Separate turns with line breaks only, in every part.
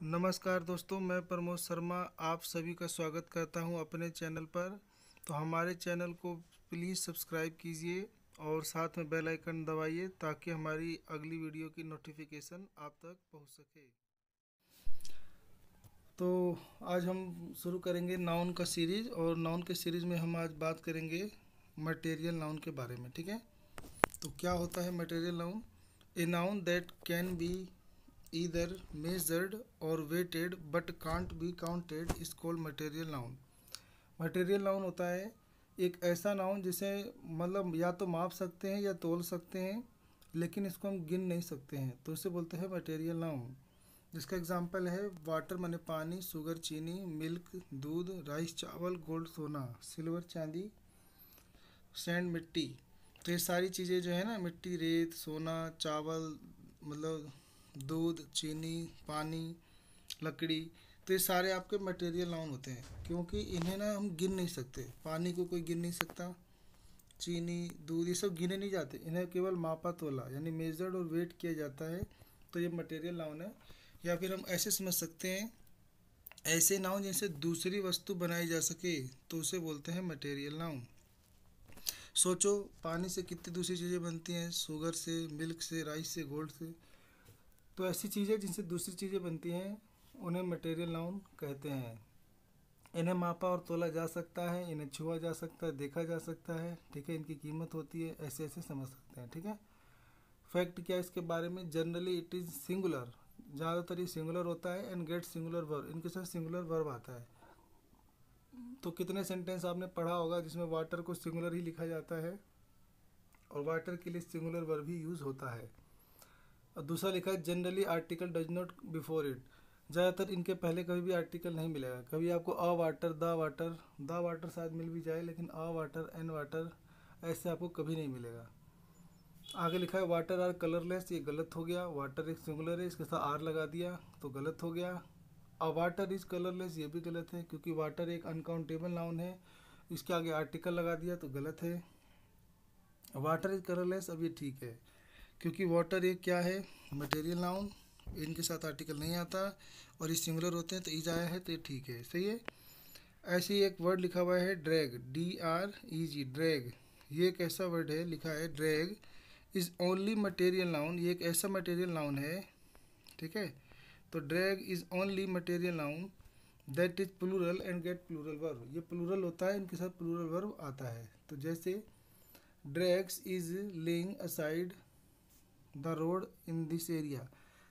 नमस्कार दोस्तों, मैं प्रमोद शर्मा आप सभी का स्वागत करता हूं अपने चैनल पर। तो हमारे चैनल को प्लीज़ सब्सक्राइब कीजिए और साथ में बेल आइकन दबाइए ताकि हमारी अगली वीडियो की नोटिफिकेशन आप तक पहुंच सके। तो आज हम शुरू करेंगे नाउन का सीरीज़, और नाउन के सीरीज़ में हम आज बात करेंगे मटेरियल नाउन के बारे में। ठीक है, तो क्या होता है material noun? A noun that can be either measured or weighted but can't be counted is called material noun। material noun होता है एक ऐसा नाउन जिसे मतलब या तो माप सकते हैं या तोल सकते हैं, लेकिन इसको हम गिन नहीं सकते हैं, तो इसे बोलते हैं मटेरियल नाउन। जिसका एग्जांपल है वाटर माने पानी, शुगर चीनी, मिल्क दूध, राइस चावल, गोल्ड सोना, सिल्वर चांदी, सैंड मिट्टी। तो ये सारी चीज़ें जो है ना, मिट्टी, रेत, सोना, चावल, मतलब दूध, चीनी, पानी, लकड़ी, तो ये सारे आपके मटेरियल नाउन होते हैं, क्योंकि इन्हें ना हम गिन नहीं सकते। पानी को कोई गिन नहीं सकता, चीनी, दूध, ये सब गिने नहीं जाते, इन्हें केवल मापा तोला यानी मेजर्ड और वेट किया जाता है, तो ये मटेरियल नाउन है। या फिर हम ऐसे समझ सकते हैं, ऐसे नाउन जिनसे दूसरी वस्तु बनाई जा सके तो उसे बोलते हैं मटेरियल नाउन। सोचो पानी से कितनी दूसरी चीज़ें बनती हैं, शुगर से, मिल्क से, राइस से, गोल्ड से। तो ऐसी चीज़ें जिनसे दूसरी चीज़ें बनती हैं उन्हें मटेरियल नाउन कहते हैं। इन्हें मापा और तोला जा सकता है, इन्हें छुआ जा सकता है, देखा जा सकता है। ठीक है, इनकी कीमत होती है, ऐसे ऐसे समझ सकते हैं। ठीक है, फैक्ट क्या है इसके बारे में? जनरली इट इज़ सिंगुलर, ज़्यादातर ये सिंगुलर होता है, एंड गेट सिंगुलर वर्ब, इनके साथ सिंगुलर वर्ब आता है। तो कितने सेंटेंस आपने पढ़ा होगा जिसमें वाटर को सिंगुलर ही लिखा जाता है और वाटर के लिए सिंगुलर वर्ब ही यूज़ होता है। और दूसरा लिखा है generally article does not before it, ज़्यादातर इनके पहले कभी भी आर्टिकल नहीं मिलेगा। कभी आपको अ वाटर, द वाटर शायद मिल भी जाए, लेकिन अ वाटर, एन वाटर ऐसे आपको कभी नहीं मिलेगा। आगे लिखा है वाटर आर कलरलेस, ये गलत हो गया। वाटर एक सिंगुलर है, इसके साथ आर लगा दिया तो गलत हो गया। अ वाटर इज कलरलेस, ये भी गलत है, क्योंकि वाटर एक अनकाउंटेबल नाउन है, इसके आगे आर्टिकल लगा दिया तो गलत है। वाटर इज कलरलेस, अब ये ठीक है, क्योंकि वाटर एक क्या है, मटेरियल नाउन, इनके साथ आर्टिकल नहीं आता और ये सिंगुलर होते हैं, तो इज आया है तो ये ठीक है, सही है। ऐसे ही एक वर्ड लिखा हुआ है ड्रैग, DREG, ड्रैग। ये एक ऐसा वर्ड है, लिखा है drug is only material noun, ये एक ऐसा मटेरियल नाउन है। ठीक है, तो drug is only material noun that is plural and get plural verb, ये प्लूरल होता है, इनके साथ प्लूरल वर्ब आता है। तो जैसे drags is laying aside the road in this area,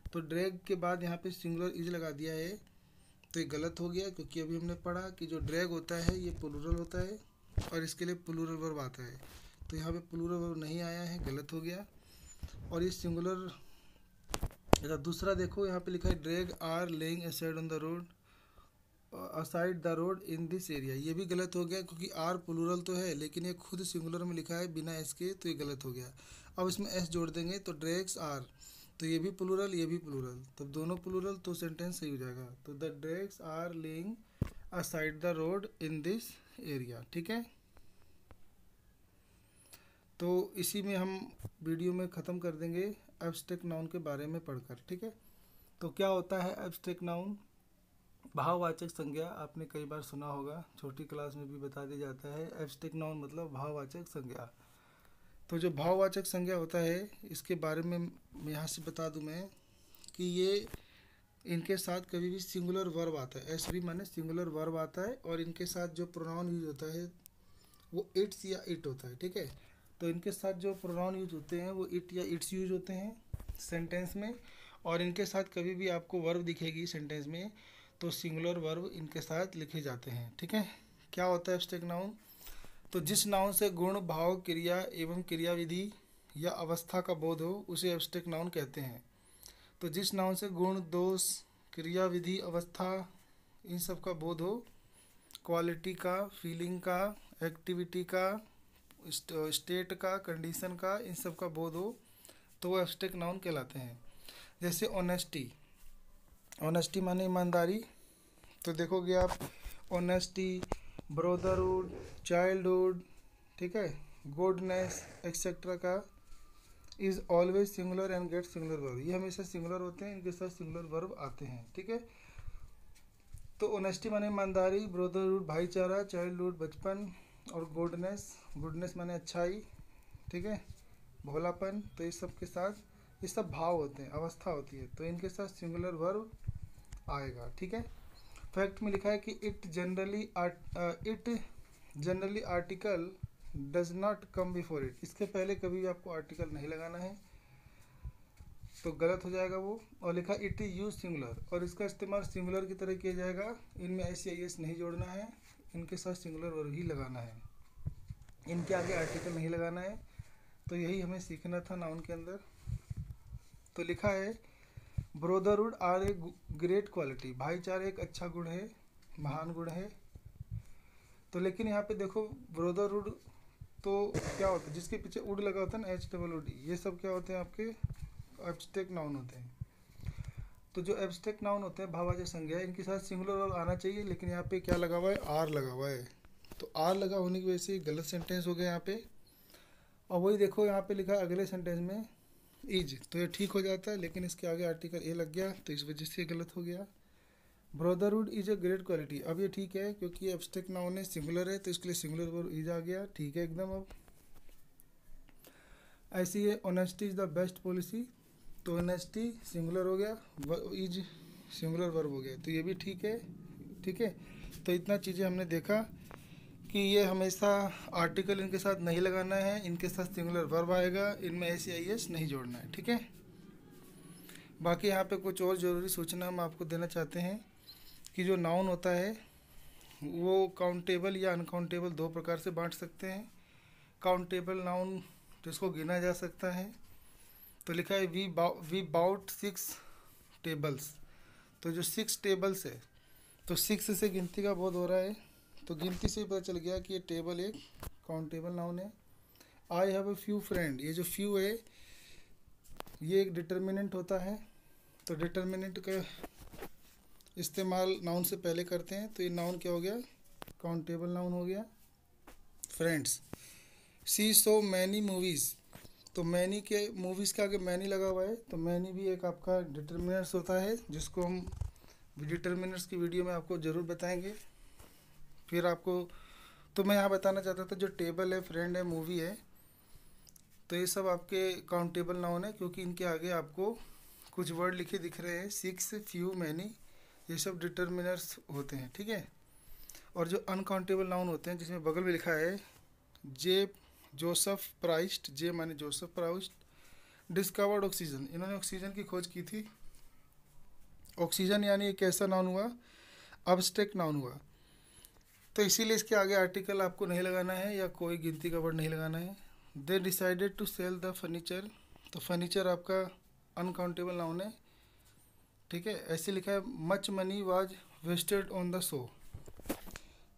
तो ड्रैग के बाद यहाँ पे सिंगुलर इज लगा दिया है, तो ये गलत हो गया, क्योंकि अभी हमने पढ़ा कि जो ड्रैग होता है ये प्लूरल होता है और इसके लिए प्लूरल वर्ब आता है, तो यहाँ पे प्लूरल वर्ब नहीं आया है, गलत हो गया। और ये सिंगुलर, दूसरा देखो यहाँ पे लिखा है drug are lying aside on the road, aside the road in this area, ये भी गलत हो गया, क्योंकि आर प्लूरल तो है लेकिन ये खुद सिंगुलर में लिखा है बिना एस के, तो ये गलत हो गया। अब इसमें एस जोड़ देंगे तो ड्रैग्स आर, तो ये भी प्लूरल ये भी प्लूरल, तब दोनों प्लूरल, तो सेंटेंस सही हो जाएगा। तो the drugs are lying aside the road in this area. ठीक है, तो इसी में हम वीडियो में ख़त्म कर देंगे एब्स्ट्रैक्ट नाउन के बारे में पढ़कर। ठीक है, तो क्या होता है एब्स्ट्रैक्ट नाउन? भाववाचक संज्ञा, आपने कई बार सुना होगा, छोटी क्लास में भी बता दिया जाता है। एब्स्ट्रैक्ट नाउन मतलब भाववाचक संज्ञा। तो जो भाववाचक संज्ञा होता है इसके बारे में यहाँ से बता दूँ मैं कि ये इनके साथ कभी भी सिंगुलर वर्ब आता है, एस भी माने सिंगुलर वर्ब आता है, और इनके साथ जो प्रोनाउन यूज होता है वो इट्स या इट होता है। ठीक है, तो इनके साथ जो प्रोनाउन यूज होते हैं वो इट या इट्स यूज होते हैं सेंटेंस में, और इनके साथ कभी भी आपको वर्ब दिखेगी सेंटेंस में तो सिंगुलर वर्ब इनके साथ लिखे जाते हैं। ठीक है, क्या होता है एब्स्ट्रैक्ट नाउन? तो जिस नाउन से गुण, भाव, क्रिया एवं क्रियाविधि या अवस्था का बोध हो उसे एब्स्ट्रैक्ट नाउन कहते हैं। तो जिस नाउन से गुण, दोष, क्रिया, विधि, अवस्था, इन सब का बोध हो, क्वालिटी का, फीलिंग का, एक्टिविटी का, स्टेट का, कंडीशन का, इन सब का बोध हो, तो वो एब्स्ट्रैक्ट नाउन कहलाते हैं। जैसे ऑनेस्टी, ऑनेस्टी माने ईमानदारी, तो देखोगे आप ऑनेस्टी, ब्रदरहुड, चाइल्डहुड, ठीक है, गुडनेस एक्सेट्रा का is always singular and get singular verb, ये हमेशा सिंगुलर होते हैं, इनके साथ सिंगुलर वर्ब आते हैं, ठीक है। तो ऑनेस्टी माने ईमानदारी, ब्रदरहुड भाईचारा, चाइल्डहुड बचपन, और गुडनेस, गुडनेस माने अच्छाई, ठीक है, भोलापन। तो इस सब के साथ ये सब भाव होते हैं, अवस्था होती है, तो इनके साथ सिंगुलर वर्ब आएगा, ठीक है। फैक्ट में लिखा है कि it generally article does not come before it, इसके पहले कभी भी आपको आर्टिकल नहीं लगाना है, तो गलत हो जाएगा वो। और लिखा इट इज यूज सिंगुलर, और इसका इस्तेमाल सिंगुलर की तरह किया जाएगा, इनमें एस या एस नहीं जोड़ना है, इनके साथ सिंगुलर वर्ब ही लगाना है, इनके आगे आर्टिकल नहीं लगाना है। तो यही हमें सीखना था नाउन के अंदर। तो लिखा है brotherhood are a great quality, भाईचारा एक अच्छा गुण है, महान गुण है। तो लेकिन यहाँ पे देखो ब्रदरहुड तो क्या होता है, जिसके पीछे उड लगा होता है ना, HWD, ये सब क्या होते हैं आपके एब्स्ट्रैक्ट नाउन होते हैं। तो जो एब्स्ट्रैक्ट नाउन होते हैं भाववाचक संज्ञा, इनके साथ सिंगुलर वर्ब आना चाहिए, लेकिन यहाँ पे क्या लगा हुआ है, आर लगा हुआ है। तो आर लगा होने की वजह से गलत सेंटेंस हो गया यहाँ पे। और वही देखो यहाँ पे लिखा है अगले सेंटेंस में इज, तो ये ठीक हो जाता है, लेकिन इसके आगे आर्टिकल ए लग गया, तो इस वजह से गलत हो गया। Brotherhood is a great quality, अब ये ठीक है क्योंकि एब्स्ट्रैक्ट नाउन है, सिंगुलर है, तो इसके लिए सिंगुलर वर्ब इज आ गया, ठीक है एकदम। अब ऐसी है honesty is the best policy, तो ऑनेस्टी सिंगुलर हो गया, इज सिंगुलर वर्ब हो गया, तो ये भी ठीक है, ठीक है। तो इतना चीज़ें हमने देखा कि ये हमेशा आर्टिकल इनके साथ नहीं लगाना है, इनके साथ सिंगुलर वर्ब आएगा, इनमें एस या एस नहीं जोड़ना है, ठीक है। बाकी यहाँ पे कुछ और ज़रूरी सूचना हम आपको देना चाहते हैं कि जो नाउन होता है वो काउंटेबल या अनकाउंटेबल दो प्रकार से बांट सकते हैं। काउंटेबल नाउन जिसको गिना जा सकता है, तो लिखा है वी बाउट 6 टेबल्स, तो जो 6 टेबल्स है, तो 6 से गिनती का बोध हो रहा है, तो गिनती से ही पता चल गया कि ये टेबल एक काउंटेबल नाउन है। I have a few friend, ये जो फ्यू है ये एक डिटर्मिनेंट होता है, तो डिटर्मिनेंट का इस्तेमाल नाउन से पहले करते हैं, तो ये नाउन क्या हो गया, काउंटेबल नाउन हो गया। फ्रेंड्स, सी सो मैनी मूवीज़, तो मैनी के मूवीज़ के आगे मैनी लगा हुआ है, तो मैनी भी एक आपका डिटर्मिनर्स होता है, जिसको हम डिटर्मिनर्स की वीडियो में आपको ज़रूर बताएंगे। फिर आपको, तो मैं यहाँ बताना चाहता था जो टेबल है, फ्रेंड है, मूवी है, तो ये सब आपके काउंटेबल नाउन है, क्योंकि इनके आगे आपको कुछ वर्ड लिखे दिख रहे हैं, 6, फ्यू, मैनी, ये सब डिटर्मिनर्स होते हैं, ठीक है। और जो अनकाउंटेबल नाउन होते हैं, जिसमें बगल में लिखा है जोसेफ प्राइस्ट, जे माने जोसेफ प्राइस्ट डिस्कवर्ड ऑक्सीजन, इन्होंने ऑक्सीजन की खोज की थी। ऑक्सीजन यानी एक ऐसा नाउन हुआ, अब्स्ट्रैक्ट नाउन हुआ, तो इसीलिए इसके आगे आर्टिकल आपको नहीं लगाना है या कोई गिनती का वर्ड नहीं लगाना है। They decided to sell the furniture, तो फर्नीचर आपका अनकाउंटेबल नाउन है, ठीक है। ऐसे लिखा है much money was wasted on the show,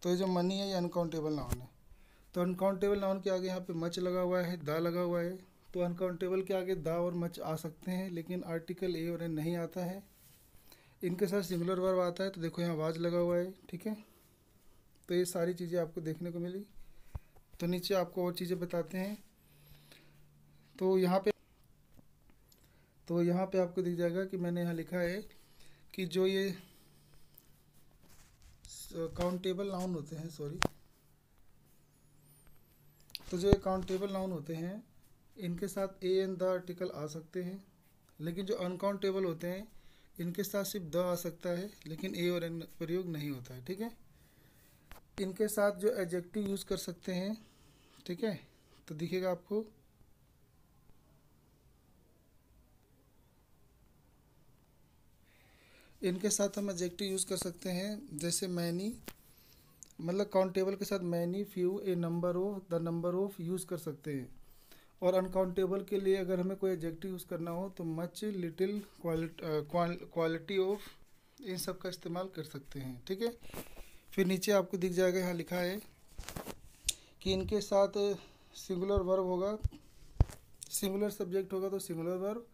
तो ये जो मनी है ये अनकाउंटेबल नाउन है, तो अनकाउंटेबल नाउन के आगे यहाँ पे मच लगा हुआ है, दा लगा हुआ है, तो अनकाउंटेबल के आगे दा और मच आ सकते हैं, लेकिन आर्टिकल ए और एन नहीं आता है। इनके साथ सिंगुलर वर्ब आता है, तो देखो यहाँ वाज लगा हुआ है, ठीक है। तो ये सारी चीज़ें आपको देखने को मिली। तो नीचे आपको और चीज़ें बताते हैं, तो यहाँ पे आपको दिख जाएगा कि मैंने यहाँ लिखा है कि जो ये काउंटेबल नाउन होते हैं, तो जो काउंटेबल नाउन होते हैं इनके साथ ए एन द आर्टिकल आ सकते हैं, लेकिन जो अनकाउंटेबल होते हैं इनके साथ सिर्फ द आ सकता है, लेकिन ए और एन प्रयोग नहीं होता है, ठीक है। इनके साथ जो एडजेक्टिव यूज़ कर सकते हैं, ठीक है, तो दिखेगा आपको इनके साथ हम एडजेक्टिव यूज़ कर सकते हैं, जैसे मैनी, मतलब काउंटेबल के साथ many, few, A number of, the number of use कर सकते हैं। और अनकाउंटेबल के लिए अगर हमें कोई एडजेक्टिव यूज़ करना हो तो मच, लिटिल, क्वालिटी ऑफ, इन सब का इस्तेमाल कर सकते हैं, ठीक है। फिर नीचे आपको दिख जाएगा, यहाँ लिखा है कि इनके साथ सिंगुलर वर्ब होगा, सिंगुलर सब्जेक्ट होगा तो सिंगुलर वर्ब,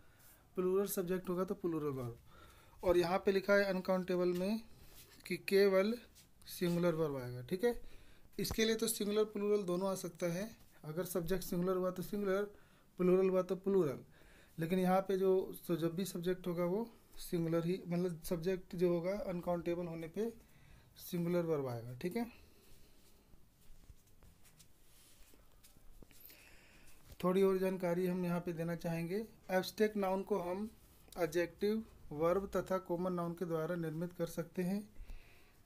प्लूरल सब्जेक्ट होगा तो प्लूरल वर्ब। और यहाँ पे लिखा है अनकाउंटेबल में कि केवल सिंगुलर वर्ब आएगा, ठीक है। इसके लिए तो सिंगुलर प्लूरल दोनों आ सकता है, अगर सब्जेक्ट सिंगुलर हुआ तो सिंगुलर, प्लूरल हुआ तो प्लूरल, लेकिन यहाँ पे जो तो जब भी सब्जेक्ट होगा वो सिंगुलर ही, मतलब सब्जेक्ट जो होगा अनकाउंटेबल होने पे सिंगुलर वर्ब आएगा, ठीक है। थोड़ी और जानकारी हम यहाँ पे देना चाहेंगे। एब्स्ट्रैक्ट नाउन को हम एडजेक्टिव, वर्ब तथा कॉमन नाउन के द्वारा निर्मित कर सकते हैं,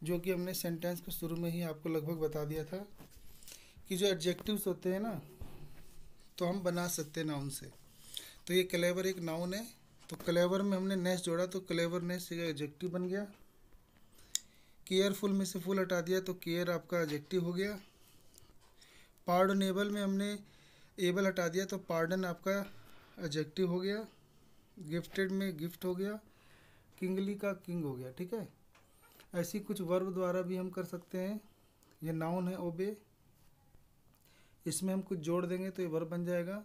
जो कि हमने सेंटेंस के शुरू में ही आपको लगभग बता दिया था कि जो एडजेक्टिव्स होते हैं ना, तो हम बना सकते हैं नाउन से। तो ये क्लेवर एक नाउन है, तो क्लेवर में हमने नेस जोड़ा तो क्लेवरनेस एक एडजेक्टिव बन गया। केयरफुल में से फुल हटा दिया तो केयर आपका एडजेक्टिव हो गया। पार्डनेबल में हमने एबल हटा दिया तो पार्डन आपका एडजेक्टिव हो गया। गिफ्टेड में गिफ्ट हो गया। किंगली का किंग हो गया, ठीक है। ऐसी कुछ वर्ब द्वारा भी हम कर सकते हैं। ये नाउन है ओबे, इसमें हम कुछ जोड़ देंगे तो ये वर्ब बन जाएगा।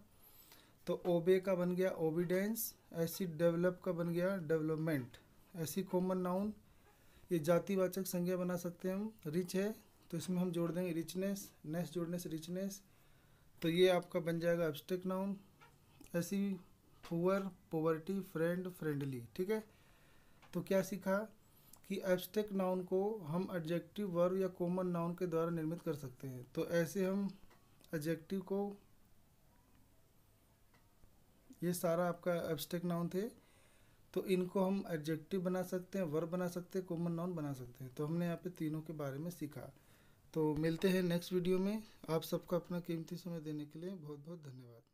तो ओबे का बन गया ओबीडेंस। ऐसी डेवलप का बन गया डेवलपमेंट। ऐसी कॉमन नाउन, ये जातिवाचक संज्ञा बना सकते हैं हम। रिच है तो इसमें हम जोड़ देंगे रिचनेस, नेस जोड़ने से रिचनेस, तो ये आपका बन जाएगा एब्स्ट्रैक्ट नाउन। ऐसी पुअर, पॉवर्टी, फ्रेंड, फ्रेंडली, ठीक है। तो क्या सीखा कि एब्स्ट्रैक्ट नाउन को हम एडजेक्टिव, वर्ब या कॉमन नाउन के द्वारा निर्मित कर सकते हैं। तो ऐसे हम एडजेक्टिव को, ये सारा आपका एब्स्ट्रैक्ट नाउन थे, तो इनको हम एडजेक्टिव बना सकते हैं, वर्ब बना सकते हैं, कॉमन नाउन बना सकते हैं। तो हमने यहाँ पे तीनों के बारे में सीखा। तो मिलते हैं नेक्स्ट वीडियो में। आप सबका अपना कीमती समय देने के लिए बहुत बहुत धन्यवाद।